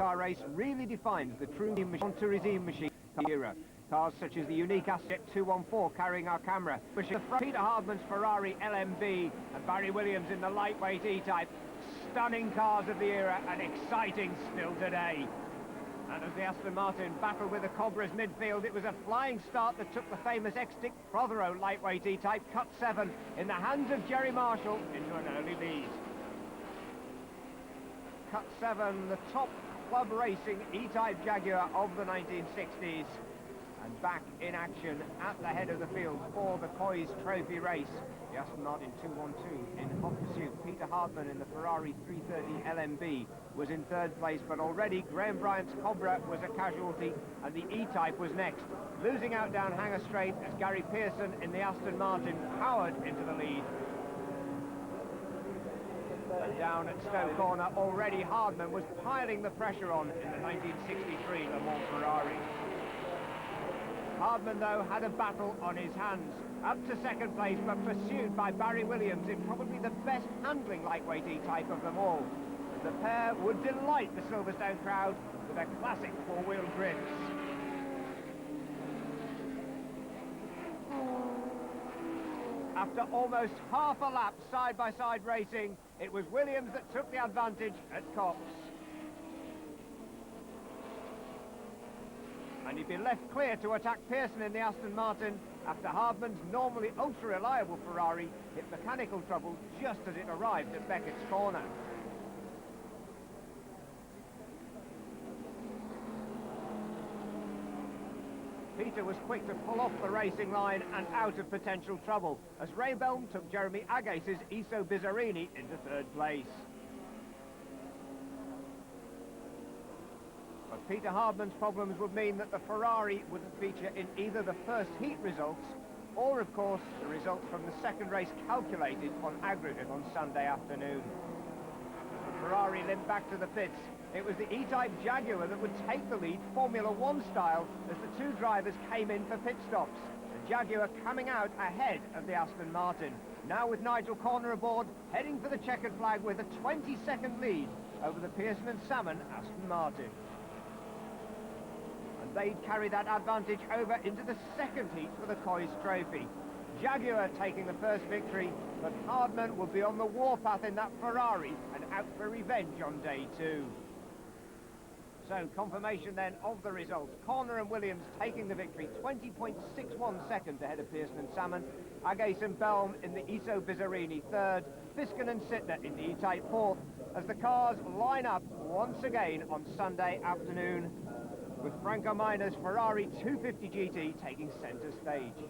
car race really defines the true tourism machine era. Cars such as the unique Aston 214 carrying our camera, Peter Hardman's Ferrari LMB and Barry Williams in the lightweight E-Type. Stunning cars of the era and exciting still today. And as the Aston Martin battled with the Cobra's midfield, it was a flying start that took the famous ex-Dick Prothero lightweight E-Type Cut 7 in the hands of Jerry Marshall into an early lead. Cut 7, the top club racing E-Type Jaguar of the 1960s. And back in action at the head of the field for the COYS Trophy race. The Aston Martin 212 in hot pursuit. Peter Hardman in the Ferrari 330 LMB was in third place, but already Graham Bryant's Cobra was a casualty and the E-Type was next. Losing out down Hanger Straight as Gary Pearson in the Aston Martin powered into the lead. And down at Stowe Corner, already Hardman was piling the pressure on in the 1963 Le Mans Ferrari. Hardman, though, had a battle on his hands. Up to second place, but pursued by Barry Williams in probably the best handling lightweight E-Type of them all. The pair would delight the Silverstone crowd with their classic four-wheel drifts. After almost half a lap side-by-side racing, it was Williams that took the advantage at Copse. And he'd been left clear to attack Pearson in the Aston Martin after Hardman's normally ultra-reliable Ferrari hit mechanical trouble just as it arrived at Beckett's corner. Peter was quick to pull off the racing line and out of potential trouble as Ray Belm took Jeremy Agace's Iso Bizzarini into third place. But Peter Hardman's problems would mean that the Ferrari wouldn't feature in either the first heat results or, of course, the results from the second race calculated on aggregate on Sunday afternoon. The Ferrari limped back to the pits. It was the E-Type Jaguar that would take the lead Formula One style as the two drivers came in for pit stops. The Jaguar coming out ahead of the Aston Martin. Now with Nigel Corner aboard, heading for the checkered flag with a 20-second lead over the Pearson and Salmon Aston Martin. And they'd carry that advantage over into the second heat for the COYS Trophy. Jaguar taking the first victory, but Hardman will be on the warpath in that Ferrari and out for revenge on day two. So confirmation then of the results. Corner and Williams taking the victory, 20.61 seconds ahead of Pearson and Salmon. Agace and Belm in the Iso Bizzarini third. Fiskin and Sittner in the E-Type fourth, as the cars line up once again on Sunday afternoon, with Franco Miner's Ferrari 250 GT taking centre stage.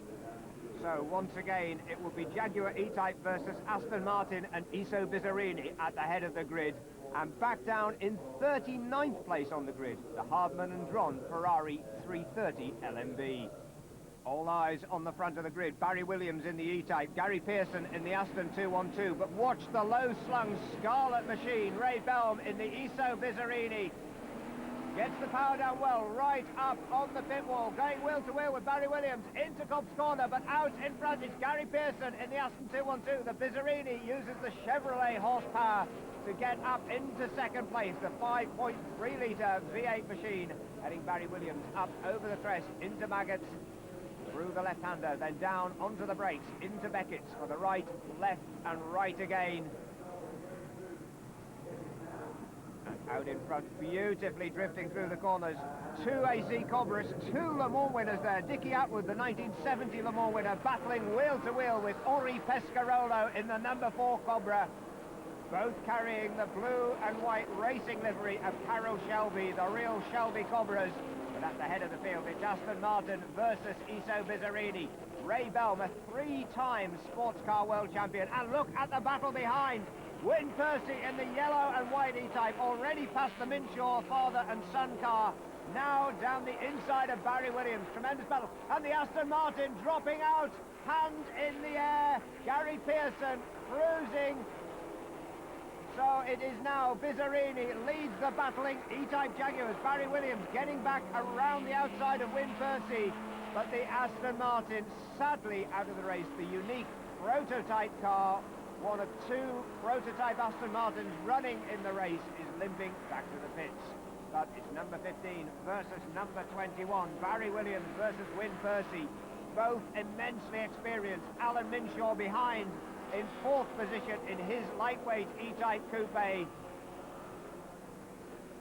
So once again, it will be Jaguar E-Type versus Aston Martin and Iso Bizzarini at the head of the grid. And back down in 39th place on the grid, the Hardman and Dron Ferrari 330 LMB. All eyes on the front of the grid. Barry Williams in the E-Type, Gary Pearson in the Aston 212. But watch the low-slung Scarlet machine. Ray Belm in the Iso Bizzarini. Gets the power down well, right up on the pit wall, going wheel to wheel with Barry Williams into Cobb's corner, but out in front is Gary Pearson in the Aston 212. The Bizzarini uses the Chevrolet horsepower to get up into second place. The 5.3-litre V8 machine heading Barry Williams up over the crest into Maggots, through the left-hander, then down onto the brakes, into Beckett's for the right, left and right again. Out in front, beautifully drifting through the corners. Two AC Cobras, two Le Mans winners there. Dickie Atwood, the 1970 Le Mans winner, battling wheel to wheel with Henri Pescarolo in the number 4 Cobra. Both carrying the blue and white racing livery of Carroll Shelby, the real Shelby Cobras. But at the head of the field, it's Aston Martin versus Iso Bizzarini. Ray Belm, a 3-time sports car world champion. And look at the battle behind. Wyn Percy in the yellow and white E-Type, already past the Minshaw father and son car. Now down the inside of Barry Williams. Tremendous battle. And the Aston Martin dropping out. Hand in the air. Gary Pearson cruising. So it is now Bizzarini leads the battling E-Type Jaguars. Barry Williams getting back around the outside of Wyn Percy. But the Aston Martin sadly out of the race. The unique prototype car, one of two prototype Aston Martins running in the race, is limping back to the pits. But number 15 versus number 21. Barry Williams versus Wynne Percy. Both immensely experienced. Alan Minshaw behind in 4th position in his lightweight E-Type Coupe.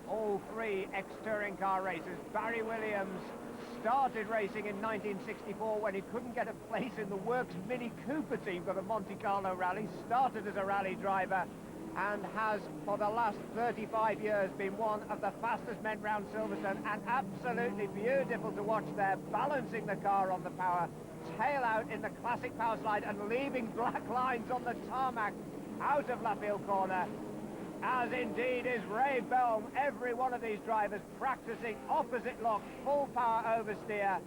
All 3 ex-touring car racers. Barry Williams started racing in 1964 when he couldn't get a place in the Works Mini Cooper team for the Monte Carlo Rally. Started as a rally driver and has, for the last 35 years, been one of the fastest men round Silverstone, and absolutely beautiful to watch there, balancing the car on the power, tail out in the classic power slide and leaving black lines on the tarmac out of Lafille corner, as indeed is Ray Belm. Every one of these drivers practicing opposite lock, full power oversteer.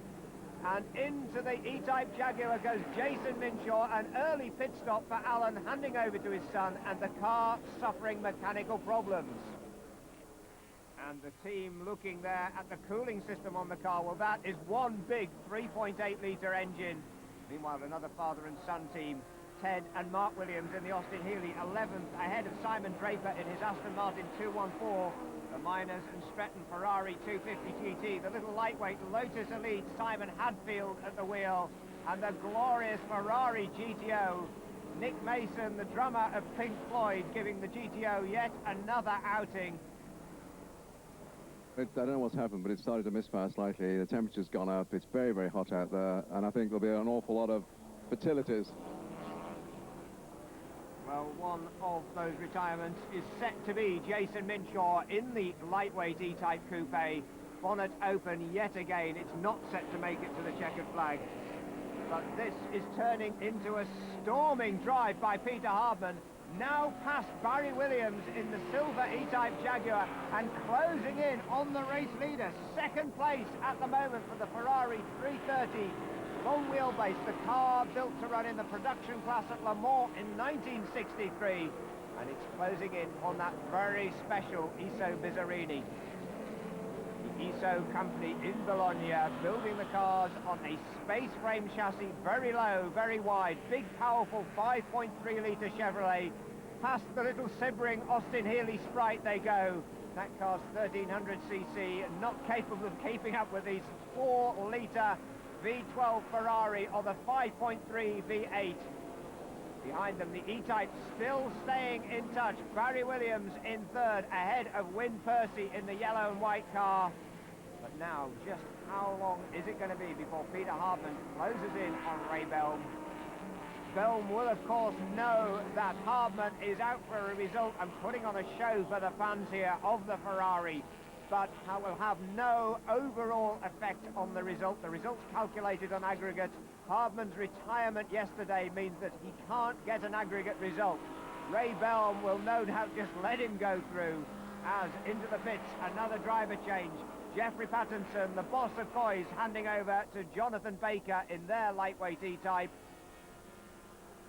And into the E-Type Jaguar goes Jason Minshaw, an early pit stop for Alan, handing over to his son, and the car suffering mechanical problems. And the team looking there at the cooling system on the car, well, that is one big 3.8-litre engine. Meanwhile, another father and son team, Ted and Mark Williams in the Austin Healey, 11th, ahead of Simon Draper in his Aston Martin 214. The Miners and Stretton Ferrari 250 GT, the little lightweight Lotus Elite, Simon Hadfield at the wheel, and the glorious Ferrari GTO, Nick Mason, the drummer of Pink Floyd, giving the GTO yet another outing. I don't know what's happened, but it started to misfire slightly. The temperature's gone up. It's very, very hot out there, and I think there'll be an awful lot of fatalities. Well, one of those retirements is set to be Jason Minshaw in the lightweight E-Type Coupe. Bonnet open yet again. It's not set to make it to the checkered flag. But this is turning into a storming drive by Peter Hardman. Now past Barry Williams in the silver E-Type Jaguar and closing in on the race leader. Second place at the moment for the Ferrari 330. Long wheelbase, the car built to run in the production class at Le Mans in 1963. And it's closing in on that very special Iso Bizzarini. The Iso company in Bologna, building the cars on a space frame chassis, very low, very wide, big powerful 5.3-litre Chevrolet. Past the little Sebring Austin Healey Sprite they go. That car's 1300cc, not capable of keeping up with these 4-litre V12 Ferrari or the 5.3 V8. Behind them, the E-Type still staying in touch. Barry Williams in third, ahead of Wynne Percy in the yellow and white car. But now, just how long is it going to be before Peter Hardman closes in on Ray Belm? Belm will, of course, know that Hardman is out for a result and putting on a show for the fans here of the Ferrari. But will have no overall effect on the result. The result's calculated on aggregate. Hardman's retirement yesterday means that he can't get an aggregate result. Ray Belm will no doubt just let him go through, as into the pits, another driver change. Jeffrey Pattinson, the boss of COYS, handing over to Jonathan Baker in their lightweight E-Type.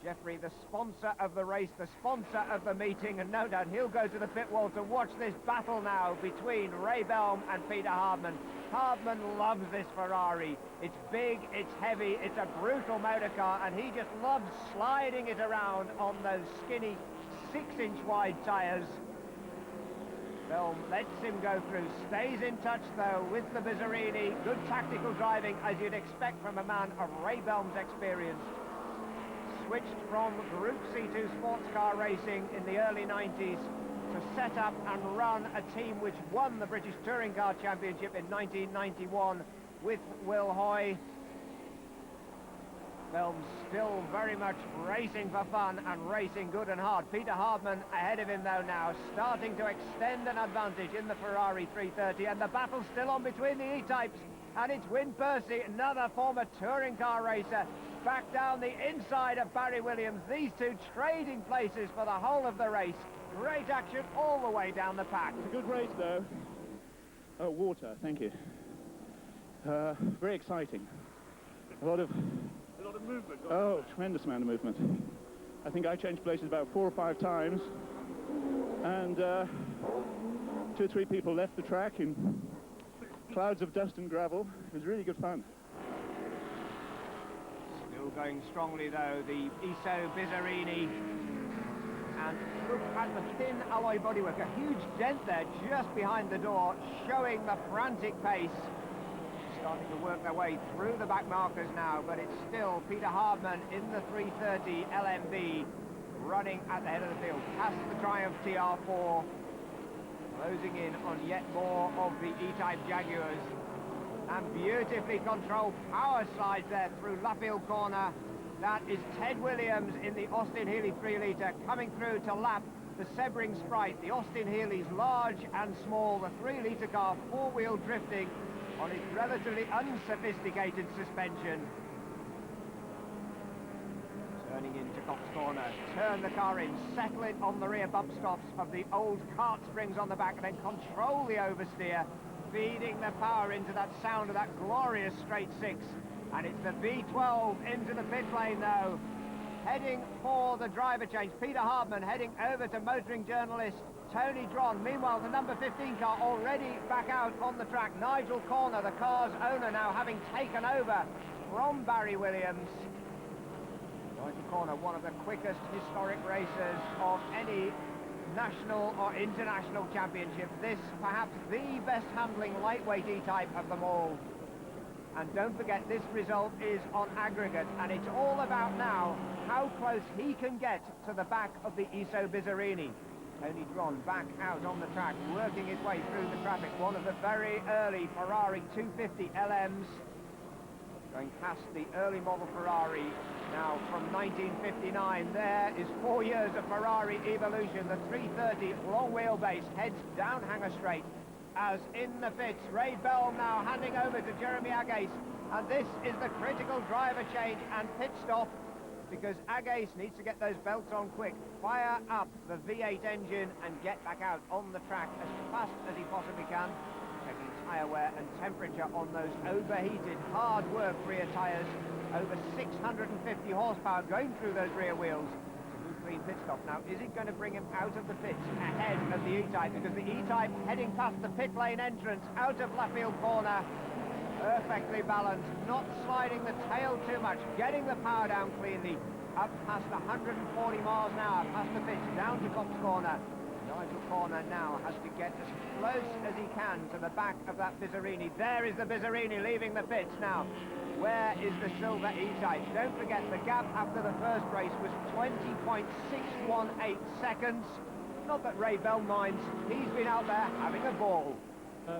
Jeffrey, the sponsor of the race, the sponsor of the meeting, and no doubt he'll go to the pit wall to watch this battle now between Ray Belm and Peter Hardman. Hardman loves this Ferrari. It's big, it's heavy, it's a brutal motor car, and he just loves sliding it around on those skinny 6-inch wide tyres. Belm lets him go through, stays in touch though with the Bizzarini. Good tactical driving, as you'd expect from a man of Ray Belm's experience. Switched from Group C2 sports car racing in the early 90s to set up and run a team which won the British Touring Car Championship in 1991 with Will Hoy. Belm's still very much racing for fun and racing good and hard. Peter Hardman ahead of him though now, starting to extend an advantage in the Ferrari 330, and the battle's still on between the E-Types, and it's Wynne Percy, another former touring car racer, back down the inside of Barry Williams. These two trading places for the whole of the race. Great action all the way down the pack. It's a good race though. Oh, water, thank you. Very exciting. A lot of movement. Oh, tremendous amount of movement. I think I changed places about 4 or 5 times, and 2 or 3 people left the track in clouds of dust and gravel. It was really good fun. Still going strongly though, the Iso Bizzarini, And look at the thin alloy bodywork, a huge dent there just behind the door, showing the frantic pace. Starting to work their way through the back markers now, but it's still Peter Hardman in the 330 LMB running at the head of the field, past the Triumph TR4, closing in on yet more of the E-Type Jaguars. And beautifully controlled power slides there through Luffield Corner. That is Ted Williams in the Austin Healey 3 litre coming through to lap the Sebring Sprite, the Austin Healey's large and small, the 3 litre car, four-wheel drifting on its relatively unsophisticated suspension. Turning into Cox Corner, turn the car in, settle it on the rear bump stops of the old kart springs on the back, and then control the oversteer, feeding the power into that sound of that glorious straight six. And it's the V12 into the pit lane though, heading for the driver change. Peter Hardman heading over to motoring journalist Tony Dron. Meanwhile, the number 15 car already back out on the track. Nigel Corner, the car's owner, now having taken over from Barry Williams. Nigel Corner, one of the quickest historic racers of any national or international championship. This, perhaps the best handling lightweight E-Type of them all. And don't forget, this result is on aggregate, and it's all about now how close he can get to the back of the Iso Bizzarini. Tony Dron back out on the track, working his way through the traffic. One of the very early Ferrari 250 LMs, going past the early model Ferrari now from 1959. There is 4 years of Ferrari evolution. The 330 long wheelbase heads down Hanger Straight. As in the pits, Ray Bell now handing over to Jeremy Agase, and this is the critical driver change and pit stop, because Agase needs to get those belts on quick, fire up the V8 engine and get back out on the track as fast as he possibly can, checking tyre wear and temperature on those overheated, hard work rear tyres, over 650 horsepower going through those rear wheels. Clean pit stop. Now, is it going to bring him out of the pits ahead of the E-Type? Because the E-Type heading past the pit lane entrance out of Luffield Corner, perfectly balanced, not sliding the tail too much, getting the power down cleanly, up past 140 miles an hour, past the pits, down to Cox Corner. Nigel Corner now has to get as close as he can to the back of that Bizzarini. There is the Bizzarini leaving the pits now. Where is the silver E-Type? Don't forget, the gap after the first race was 20.618 seconds. Not that Ray Bell minds. He's been out there having a ball.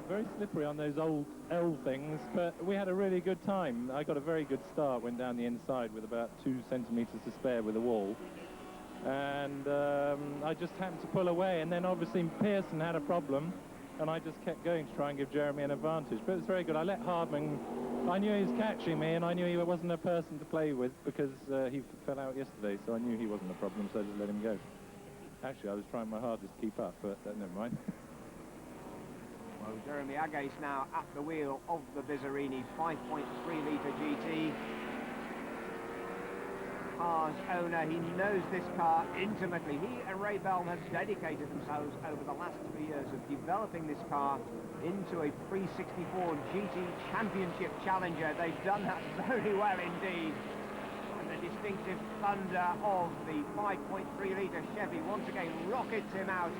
Very slippery on those old L things, but we had a really good time. I got a very good start, went down the inside with about 2 centimetres to spare with the wall. And I just happened to pull away, and then obviously Pearson had a problem, and I just kept going to try and give Jeremy an advantage. But it's very good. I let Hardman, I knew he was catching me, and I knew he wasn't a person to play with because he fell out yesterday, so I knew he wasn't a problem, so I just let him go. Actually, I was trying my hardest to keep up, but never mind. Well, Jeremy Agase now at the wheel of the Bizzarini 5.3 litre GT. Car's owner, he knows this car intimately. He and Ray Bell have dedicated themselves over the last 3 years of developing this car into a pre-64 GT Championship challenger. They've done that very well indeed. And the distinctive thunder of the 5.3 litre Chevy once again rockets him out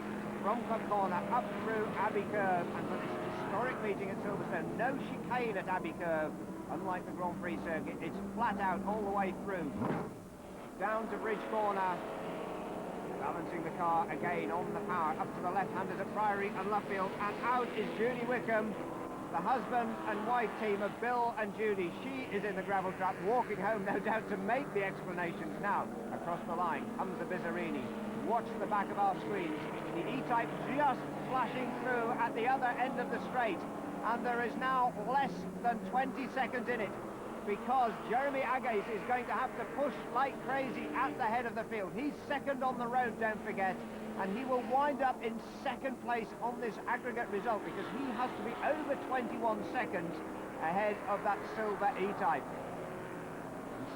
from Cox Corner up through Abbey Curve, and for this historic meeting at Silverstone, no chicane at Abbey Curve. Unlike the Grand Prix circuit, it's flat out all the way through. Down to Bridge Corner, balancing the car again on the power, up to the left-handers at Priory and Luffield, and out is Judy Wickham, the husband and wife team of Bill and Judy. She is in the gravel trap, walking home, no doubt, to make the explanations. Now, across the line comes the Bizzarini. Watch the back of our screens. The E-Type just flashing through at the other end of the straight, and there is now less than 20 seconds in it, because Jeremy Agase is going to have to push like crazy at the head of the field. He's second on the road, don't forget, and he will wind up in second place on this aggregate result because he has to be over 21 seconds ahead of that silver E-Type.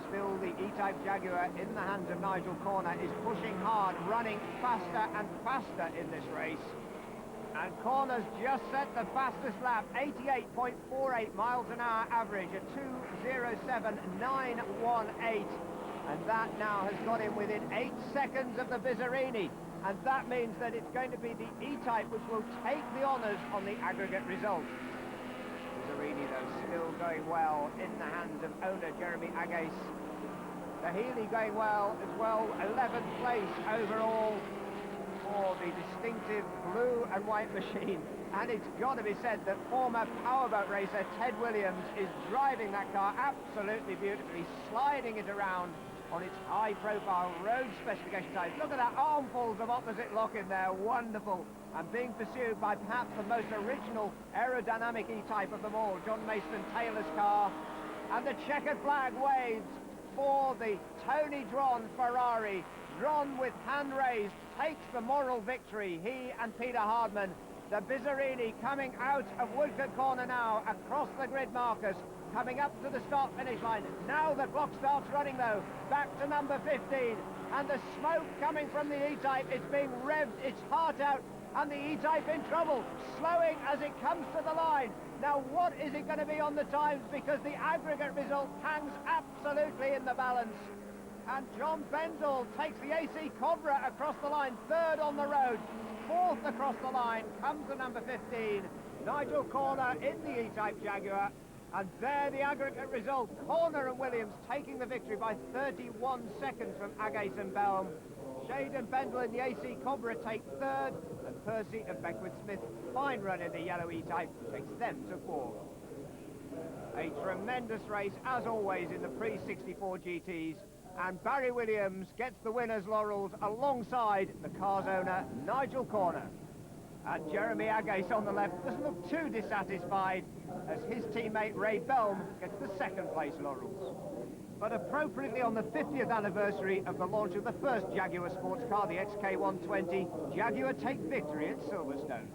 Still, the E-Type Jaguar in the hands of Nigel Corner is pushing hard, running faster and faster in this race. And Corner's just set the fastest lap, 88.48 miles an hour average, at 2:07.918. And that now has got him within 8 seconds of the Bizzarini. And that means that it's going to be the E-Type which will take the honours on the aggregate result. Bizzarini, though, still going well in the hands of owner Jeremy Agase. The Healy going well as well, 11th place overall for the distinctive blue and white machine. And it's got to be said that former powerboat racer Ted Williams is driving that car absolutely beautifully, sliding it around on its high-profile road specification types. Look at that, armfuls of opposite lock in there, wonderful. And being pursued by perhaps the most original aerodynamic E-Type of them all, John Mason Taylor's car. And the checkered flag waves for the Tony Dron Ferrari. Dron, with hand raised, takes the moral victory, he and Peter Hardman. The Bizzarini coming out of Woodcote Corner now, across the grid markers, coming up to the start-finish line. Now the clock starts running, though, back to number 15. And the smoke coming from the E-Type, it's being revved, its heart out, and the E-Type in trouble, slowing as it comes to the line. Now, what is it going to be on the times? Because the aggregate result hangs absolutely in the balance. And John Bendel takes the AC Cobra across the line, third on the road. Fourth across the line comes the number 15, Nigel Corner in the E-Type Jaguar. And there the aggregate result, Corner and Williams taking the victory by 31 seconds from Agase and Belm. Shade and Bendel in the AC Cobra take third, and Percy and Beckwith-Smith, fine run in the yellow E-Type, takes them to fourth. A tremendous race, as always, in the pre-64 GTs. And Barry Williams gets the winner's laurels alongside the car's owner, Nigel Corner. And Jeremy Agase on the left doesn't look too dissatisfied as his teammate Ray Belm gets the second place laurels. But appropriately on the 50th anniversary of the launch of the first Jaguar sports car, the XK120, Jaguar take victory at Silverstone.